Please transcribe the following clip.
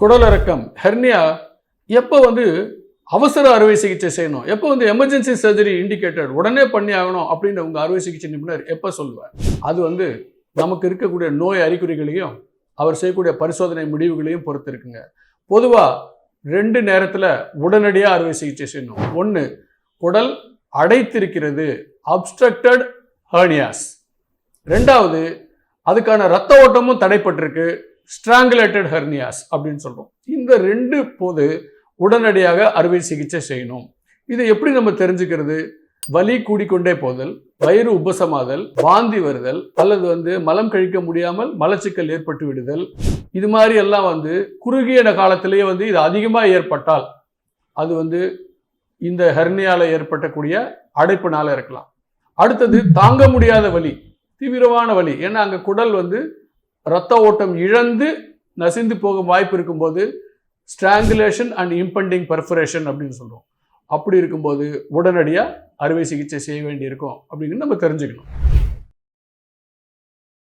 குடலிறக்கம் hernia எப்போ அவசர அறுவை சிகிச்சை செய்யணும், எப்போ எமர்ஜென்சி சர்ஜரி இண்டிகேட்டட் உடனே பண்ணி ஆகணும் அப்படின்னு உங்கள் அறுவை சிகிச்சை நிபுணர் எப்போ சொல்லுவார்? அது நமக்கு இருக்கக்கூடிய நோய் அறிகுறிகளையும் அவர் செய்யக்கூடிய பரிசோதனை முடிவுகளையும் பொறுத்து இருக்குங்க. பொதுவாக 2 நேரத்தில் உடனடியாக அறுவை சிகிச்சை செய்யணும். ஒன்று, குடல் அடைத்திருக்கிறது, அப்ஸ்ட்ரக்டட் ஹெர்னியாஸ். 2வது, அதுக்கான ரத்த ஓட்டமும் தடைப்பட்டிருக்கு, ஸ்ட்ராங்குலேட்டட் ஹெர்னியாஸ் அப்படின்னு சொல்கிறோம். இந்த 2 போது உடனடியாக அறுவை சிகிச்சை செய்யணும். இதை எப்படி நம்ம தெரிஞ்சுக்கிறது? வலி கூடிக்கொண்டே போதல், வயிறு உபசமாதல், வாந்தி வருதல், அல்லது மலம் கழிக்க முடியாமல் மலச்சிக்கல் ஏற்பட்டு விடுதல், இது மாதிரி எல்லாம் குறுகிய காலத்திலேயே இது அதிகமாக ஏற்பட்டால் அது இந்த ஹெர்னியால ஏற்பட்டக்கூடிய அடைப்புனால இருக்கலாம். அடுத்தது, தாங்க முடியாத வலி, தீவிரமான வலி. ஏன்னா அங்கே குடல் இரத்த ஓட்டம் இழந்து நசிந்து போகும் வாய்ப்பு இருக்கும்போது ஸ்ட்ராங்குலேஷன் அண்ட் இம்பெண்டிங் பெர்ஃபரேஷன் அப்படின்னு சொல்கிறோம். அப்படி இருக்கும்போது உடனடியாக அறுவை சிகிச்சை செய்ய வேண்டியிருக்கும் அப்படின்னு நம்ம தெரிஞ்சுக்கணும்.